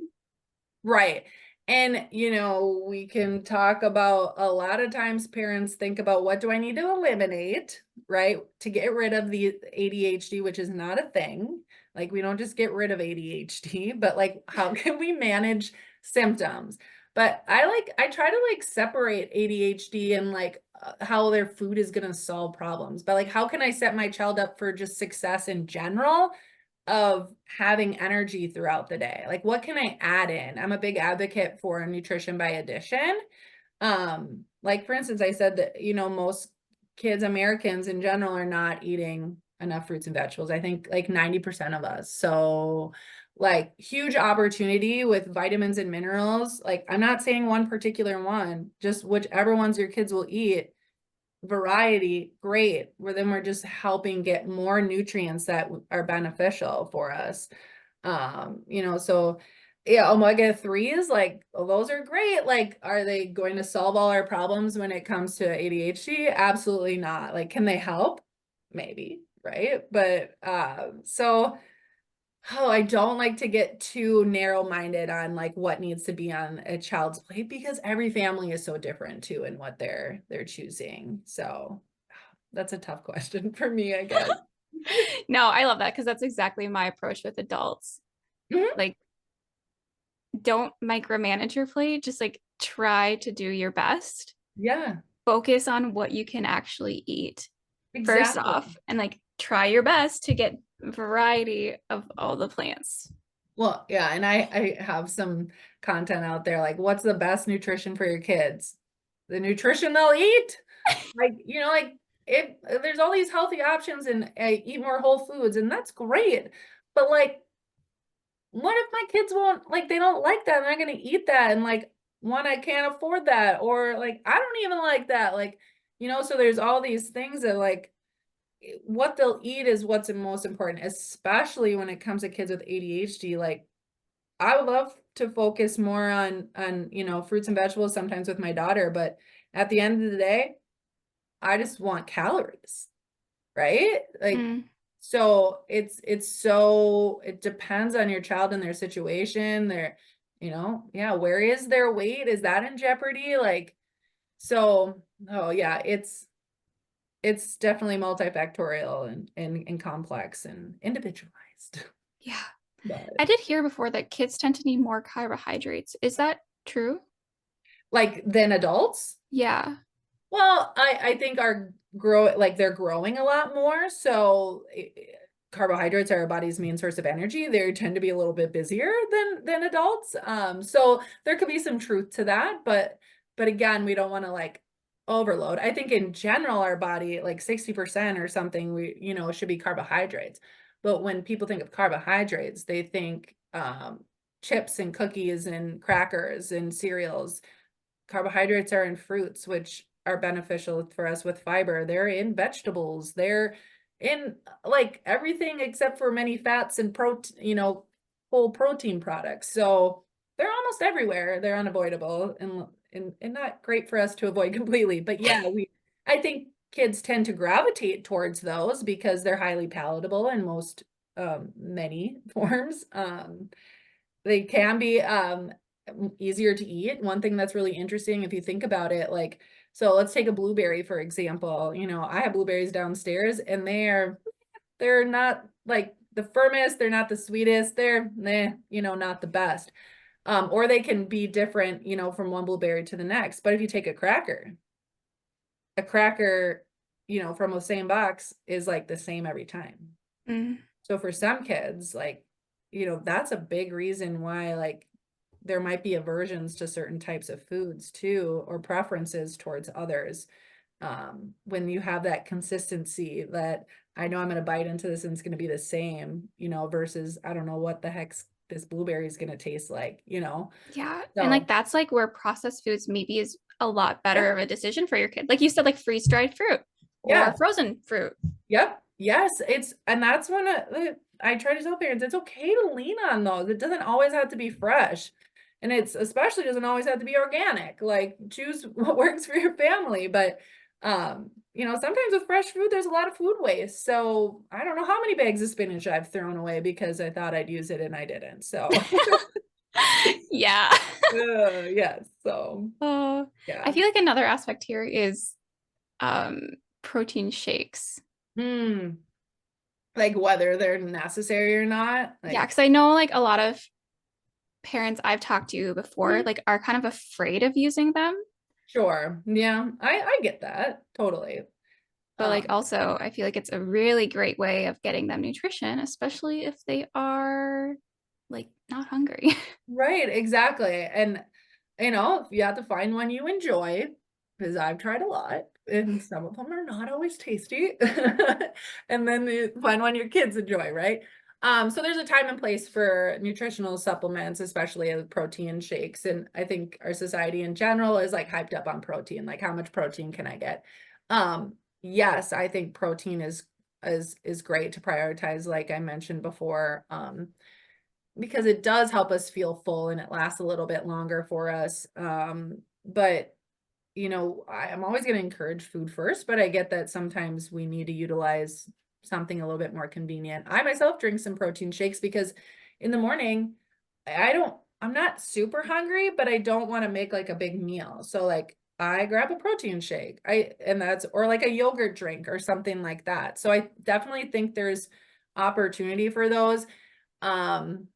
right. And, we can talk about a lot of times parents think about what do I need to eliminate, right? To get rid of the ADHD, which is not a thing. Like we don't just get rid of ADHD, but like how can we manage symptoms? But I try to like separate ADHD and like how their food is going to solve problems. But like how can I set my child up for just success in general? Of having energy throughout the day. Like what can I add in? I'm a big advocate for nutrition by addition. Like for instance, I said that, most kids, Americans in general, are not eating enough fruits and vegetables. I think like 90% of us. So like huge opportunity with vitamins and minerals. Like I'm not saying one particular one, just whichever ones your kids will eat, variety, great. Where then we're just helping get more nutrients that are beneficial for us. So yeah, omega-3s, like those are great. Like, are they going to solve all our problems when it comes to ADHD? Absolutely not. Like, can they help? Maybe, right? But I don't like to get too narrow-minded on like what needs to be on a child's plate because every family is so different too in what they're choosing. So that's a tough question for me, I guess. No, I love that because that's exactly my approach with adults. Mhm. Like, don't micromanage your plate, just like try to do your best. Yeah, Focus on what you can actually eat first exactly. off, and like try your best to get variety of all the plants. Well, yeah, and I have some content out there like what's the best nutrition for your kids? The nutrition they'll eat. Like, like if there's all these healthy options and eat more whole foods and that's great. But like what if my kids won't like they don't like that and they're gonna eat that and like one I can't afford that or like I don't even like that. Like, so there's all these things that like what they'll eat is what's most important, especially when it comes to kids with ADHD. Like I would love to focus more on, fruits and vegetables sometimes with my daughter, but at the end of the day, I just want calories, right? Like, Mm, so it depends on your child and their situation, yeah, where is their weight? Is that in jeopardy? Like, so, oh yeah, it's definitely multifactorial and complex and individualized. yeah. But I did hear before that kids tend to need more carbohydrates. Is that true? like than adults? Yeah. Well, I think they're growing a lot more. So carbohydrates are our body's main source of energy. They tend to be a little bit busier than adults. So there could be some truth to that, but again, we don't want to like overload. I think in general, our body, like 60% or something, should be carbohydrates. But when people think of carbohydrates, they think chips and cookies and crackers and cereals. Carbohydrates are in fruits, which are beneficial for us with fiber. They're in vegetables. They're in like everything except for many fats and protein, whole protein products. So they're almost everywhere. They're unavoidable and not great for us to avoid completely. But yeah, I think kids tend to gravitate towards those because they're highly palatable in most many forms. They can be easier to eat. One thing that's really interesting if you think about it, like, so let's take a blueberry for example. I have blueberries downstairs and they're not like the firmest, they're not the sweetest, they're not the best. Or they can be different, from one blueberry to the next. But if you take a cracker, from the same box is like the same every time. Mm, So for some kids, like, that's a big reason why like there might be aversions to certain types of foods too, or preferences towards others. When you have that consistency that I know I'm going to bite into this and it's going to be the same, versus I don't know what the heck's this blueberry is going to taste like. yeah. And like So that's like where processed foods maybe is a lot yeah, better of a decision for your kid. Like you said, like freeze-dried fruit or yeah, frozen fruit. yep, yes, and that's when I try to tell parents it's okay to lean on those. It doesn't always have to be fresh. And it's especially doesn't always have to be organic. Like choose what works for your family. But sometimes with fresh food, there's a lot of food waste. So I don't know how many bags of spinach I've thrown away because I thought I'd use it and I didn't. So Yeah. yes. So Uh, I yeah. feel like another aspect here is um protein shakes. Hmm. Like whether they're necessary or not. Yeah, Like because I know like a lot of parents I've talked to before mhm, like are kind of afraid of using them. sure. Yeah, I get that. Totally. But like Um, also I feel like it's a really great way of getting them nutrition, especially if they are like not hungry. right, exactly. And you have to find one you enjoy, because I've tried a lot, and some of them are not always tasty. And then you find one your kids enjoy, right? So there's a time and place for nutritional supplements, especially protein shakes. And I think our society in general is like hyped up on protein, like how much protein can I get? Yes, I think protein is great to prioritize, like I mentioned before. Because it does help us feel full and it lasts a little bit longer for us. But I'm always going to encourage food first, but I get that sometimes we need to utilize something a little bit more convenient. I myself drink some protein shakes because in the morning, I'm not super hungry, but I don't want to make like a big meal. So like I grab a protein shake. Or like a yogurt drink or something like that. So I definitely think there's opportunity for those. Um,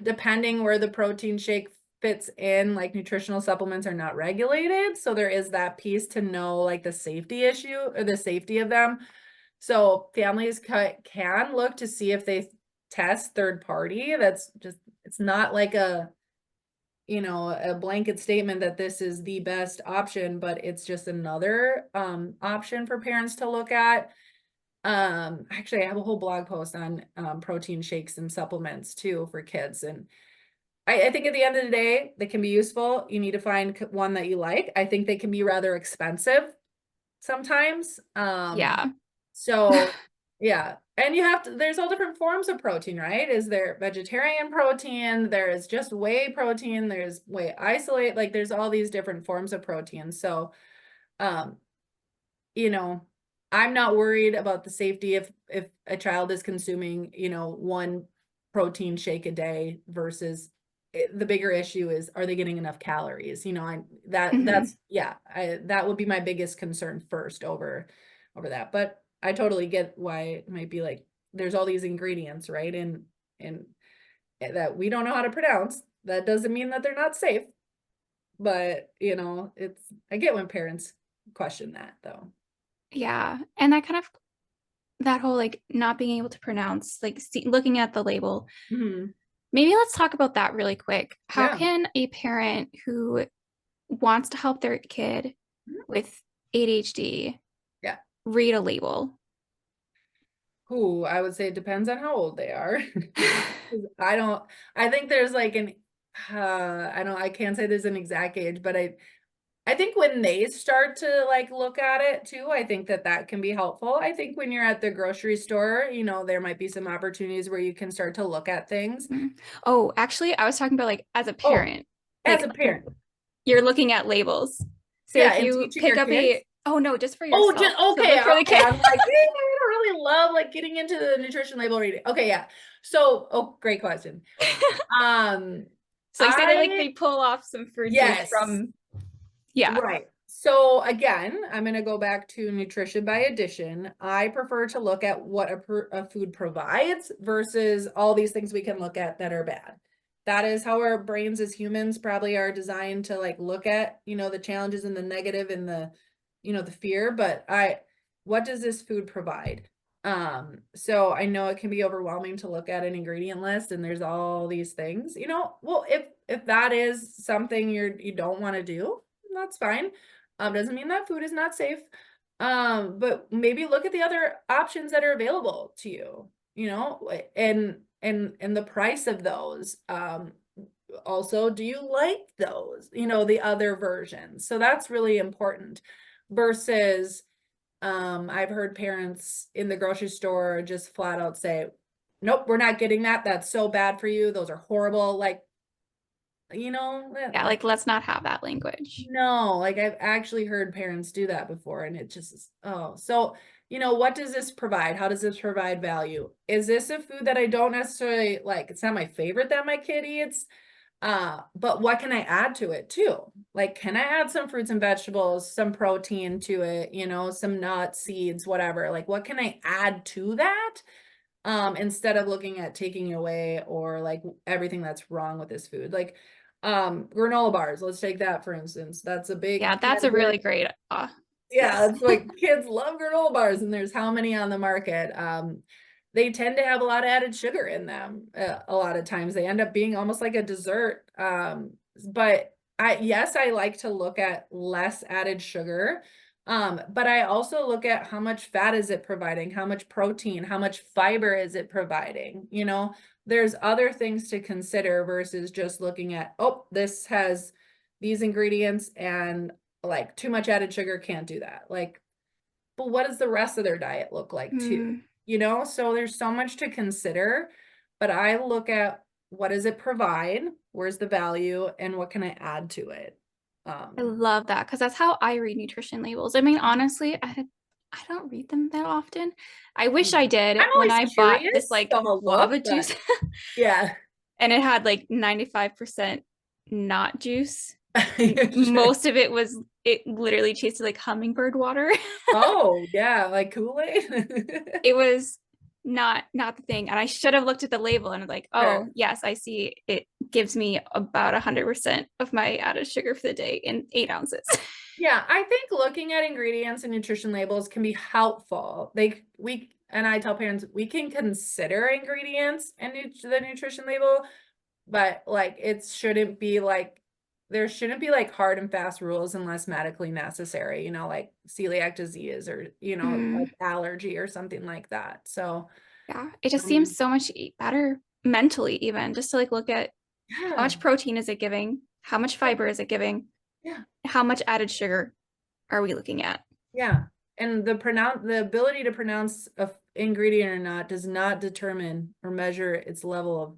Depending where the protein shake fits in, like nutritional supplements are not regulated. So there is that piece to know like the safety issue or the safety of them. So families can look to see if they test third party. It's not like a blanket statement that this is the best option, but it's just another option for parents to look at. Actually I have a whole blog post on protein shakes and supplements too for kids. And I think at the end of the day, they can be useful. You need to find one that you like. I think they can be rather expensive sometimes. Yeah. So yeah, And you have to, there's all different forms of protein, right? Is there vegetarian protein? There's just whey protein. There's whey isolate. Like there's all these different forms of protein. So, um, you know, I'm not worried about the safety if a child is consuming, one protein shake a day versus the bigger issue is, are they getting enough calories? Mhm. That would be my biggest concern first over that. But I totally get why it might be like there's all these ingredients, right? And that we don't know how to pronounce. That doesn't mean that they're not safe. But, I get when parents question that though. Yeah. And that kind of, that whole like not being able to pronounce, like looking at the label. Mhm. Maybe let's talk about that really quick. How Yeah. can a parent who wants to help their kid Mhm. with ADHD Yeah. read a label? Who I would say it depends on how old they are. 'Cause I think there's like I can't say there's an exact age, but I think when they start to like look at it too, I think that can be helpful. I think when you're at the grocery store, there might be some opportunities where you can start to look at things. Mhm. Oh, actually, I was talking about like as a Oh, parent, as like a parent. you're looking at labels. So Yeah, if and you teaching pick your up kids. oh no, just for Oh, yourself. just So okay, look for the okay. kid. I'm like, I don't really love like getting into the nutrition label reading. Okay, yeah. So, great question. Um, So like say they I pull off some fruit juice yes, from, yeah. right. So again, I'm going to go back to nutrition by addition. I prefer to look at what a food provides versus all these things we can look at that are bad. That is how our brains as humans probably are designed to like look at, the challenges and the negative and the fear, but what does this food provide? So I know it can be overwhelming to look at an ingredient list and there's all these things, well, if that is something you don't want to do, that's fine. Doesn't mean that food is not safe. But maybe look at the other options that are available to you, and the price of those. Also, do you like those, the other versions? So that's really important versus I've heard parents in the grocery store just flat out say, nope, we're not getting that. That's so bad for you. Those are horrible. Like, Yeah, like let's not have that language. no, like I've actually heard parents do that before, and it just is, oh, so, what does this provide? How does this provide value? Is this a food that I don't necessarily like? It's not my favorite that my kid eats. But what can I add to it too? Like, can I add some fruits and vegetables, some protein to it, some nuts, seeds, whatever? Like, what can I add to that? Instead of looking at taking away or like everything that's wrong with this food. Like, granola bars, let's take that for instance. That's a Yeah, big that's a category. really great Yeah, yes. it's like kids love granola bars and there's how many on the market. They tend to have a lot of added sugar in them. A lot of times they end up being almost like a dessert. But yes, I like to look at less added sugar. But I also look at how much fat is it providing, how much protein, how much fiber is it providing? There's other things to consider versus just looking at, oh, this has these ingredients and like too much added sugar, can't do that. Like, but what does the rest of their diet look like too? Mm, So there's so much to consider, but I look at what does it provide, where's the value, and what can I add to it? I Um, love that because that's how I read nutrition labels. I mean, honestly, I don't read them that often. I wish I did I'm when always I bought this curious, like so I'll look, guava but juice yeah. and it had like 95% not juice. Sure. Most of it literally tasted like hummingbird water. Oh, yeah, like Kool-Aid. It was not the thing. And I should have looked at the label and like, Sure. oh yes, I see it gives me about 100% of my added sugar for the day in 8 ounces. Yeah, I think looking at ingredients and nutrition labels can be helpful. And I tell parents we can consider ingredients and the nutrition label, but like it shouldn't be like there shouldn't be like hard and fast rules unless medically necessary, like celiac disease or, like Mm, allergy or something like that. So, yeah, it just seems um, so much better mentally, even just to like look at how yeah, much protein is it giving, how much yeah, fiber is it giving, yeah. how much added sugar are we looking at? Yeah. And the ability to pronounce ingredient or not does not determine or measure its level of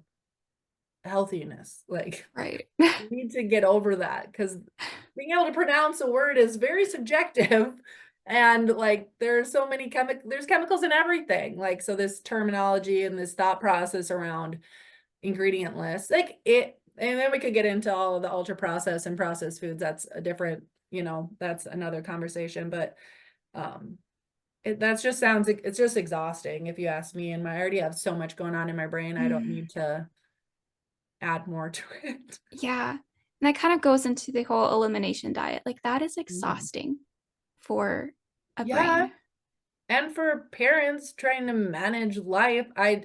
healthiness. Like, Right. we need to get over that, because being able to pronounce a word is very subjective. And like, there's so many there's chemicals in everything. Like, so this terminology and this thought process around ingredient lists, like it, and then we could get into all of the ultra processed and processed foods. That's a different, that's another conversation. But that's just sounds, it's just exhausting if you ask me. And I already have so much going on in my brain. I don't need to add more to it. Yeah. And that kind of goes into the whole elimination diet. Like that is Mhm. exhausting for a Yeah. brain. And for parents trying to manage life, I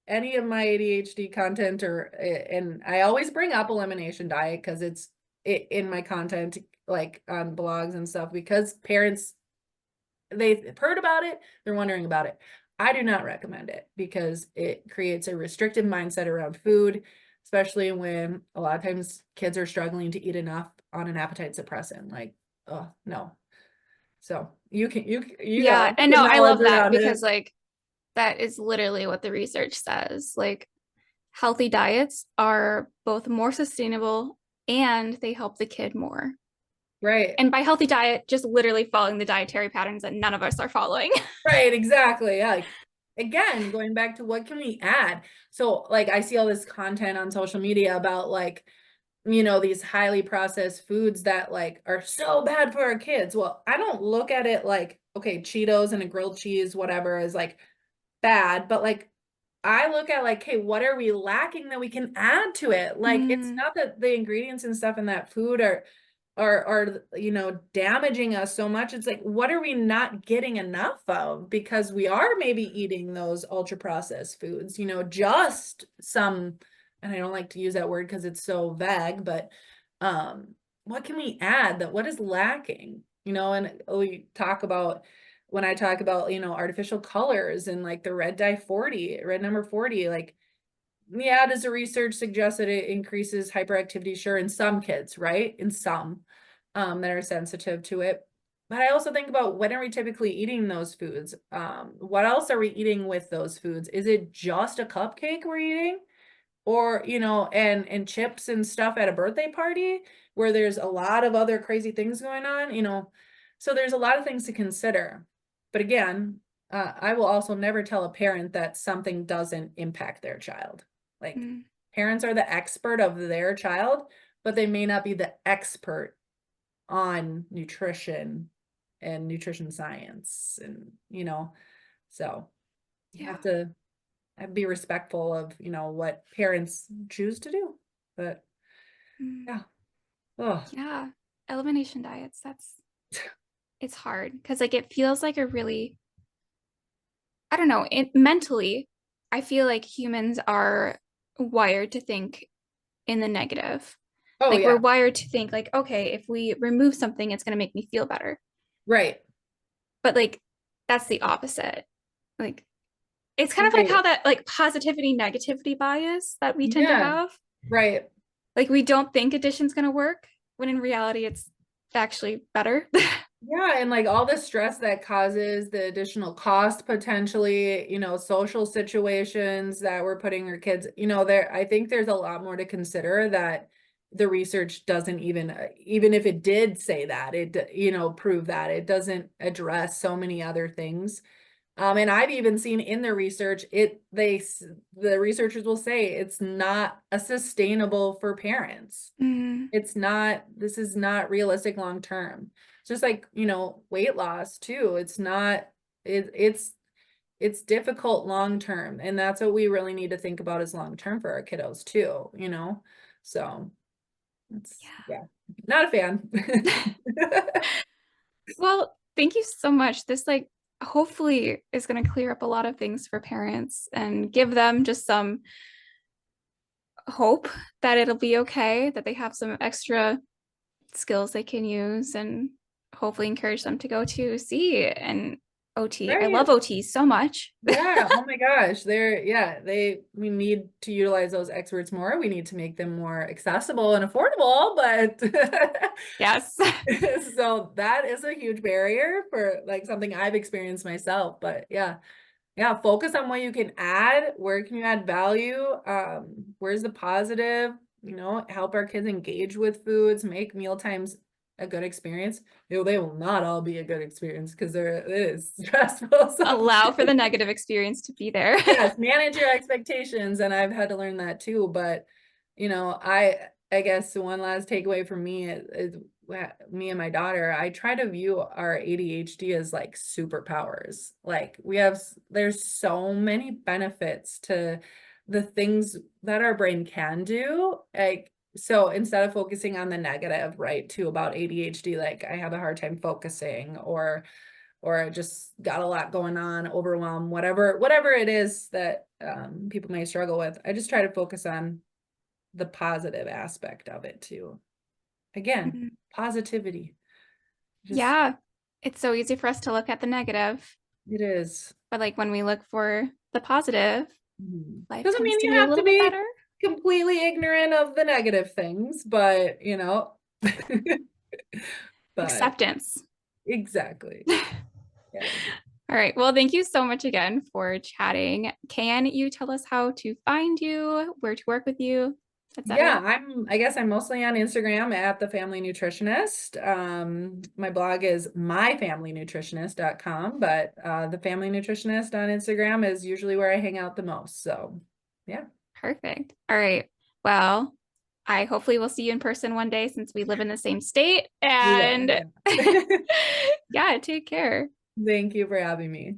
any of my ADHD content, and I always bring up elimination diet because it's in my content, like on blogs and stuff, because parents, they've heard about it, they're wondering about it. I do not recommend it because it creates a restrictive mindset around food, especially when a lot of times kids are struggling to eat enough on an appetite suppressant. Like, oh no. So you got Yeah. lots And of no, I knowledge love that around it. because like that is literally what the research says. Like healthy diets are both more sustainable and they help the kid more. Right. And by healthy diet, just literally following the dietary patterns that none of us are following. Right, exactly. Yeah, like, again, going back to what can we add? So like, I see all this content on social media about like, these highly processed foods that like are so bad for our kids. Well, I don't look at it like, okay, Cheetos and a grilled cheese, whatever, is like bad, but like, I look at like, hey, what are we lacking that we can add to it? Like, it's Mm, not that the ingredients and stuff in that food are damaging us so much. It's like, what are we not getting enough of? Because we are maybe eating those ultra processed foods, just some, and I don't like to use that word because it's so vague, but what can we add, that what is lacking? And we talk about, when I talk about, artificial colors and like the red number 40, like, yeah, does the research suggest that it increases hyperactivity? Sure, in some kids, right? In some that are sensitive to it. But I also think about, when are we typically eating those foods? What else are we eating with those foods? Is it just a cupcake we're eating? Or, and chips and stuff at a birthday party where there's a lot of other crazy things going on, so there's a lot of things to consider. But again, I will also never tell a parent that something doesn't impact their child. Like, mm, parents are the expert of their child, but they may not be the expert on nutrition and nutrition science, and so you yeah. have to be respectful of what parents choose to do. But Mm, yeah. Oh. yeah. Elimination diets, it's hard because like it feels like a really, I don't know, mentally, I feel like humans are wired to think in the negative. Oh Like we're yeah. wired to think like, okay, if we remove something, it's going to make me feel better. Right. But like that's the opposite. Like it's kind of like how Right. that like positivity negativity bias that we tend to Yeah. have. Right. Like we don't think addition's going to work when in reality it's actually better. Yeah, and like all the stress that causes, the additional cost potentially, social situations that we're putting our kids, there, I think there's a lot more to consider that the research doesn't even if it did say that, it, prove that it doesn't address so many other things. And I've even seen in the research, the researchers will say it's not a sustainable for parents. Mm, This is not realistic long term. It's just like, weight loss too. It's not, it's difficult long term. And that's what we really need to think about, is long term for our kiddos too. So it's, yeah, not a fan. well, thank you so much. This like hopefully is going to clear up a lot of things for parents and give them just some hope that it'll be okay, that they have some extra skills they can use and hopefully encourage them to go to see and OT. I Right. love OT so much. Yeah. Oh my gosh. We need to utilize those experts more. We need to make them more accessible and affordable, but Yes. so that is a huge barrier for like something I've experienced myself. But yeah, yeah, focus on what you can add. Where can you add value? Where's the positive? Help our kids engage with foods, make meal times a good experience. They will not all be a good experience because it is stressful Allow for the sometimes. negative experience to be there. Yes, manage your expectations, and I've had to learn that too. But I guess one last takeaway for me is me and my daughter. I try to view our ADHD as like superpowers. Like there's so many benefits to the things that our brain can do. Like so, instead of focusing on the negative, right, too about ADHD, like I have a hard time focusing, or I just got a lot going on, overwhelm, whatever it is that people may struggle with. I just try to focus on the positive aspect of it too. Again, Mhm. positivity. Just Yeah. It's so easy for us to look at the negative, it is. but like when we look for the positive, life Doesn't tends mean to you be a have little to bit be better. completely ignorant of the negative things, but but Acceptance. exactly. Yeah. All right. Well, thank you so much again for chatting. Can you tell us how to find you, where to work with you, Yeah, etc.? I guess I'm mostly on Instagram at the Family Nutritionist. My blog is myfamilynutritionist.com, but the Family Nutritionist on Instagram is usually where I hang out the most. So, yeah. Perfect. All right. Well, I hopefully will see you in person one day since we live in the same state. We will. And Yeah. yeah, take care. Thank you for having me.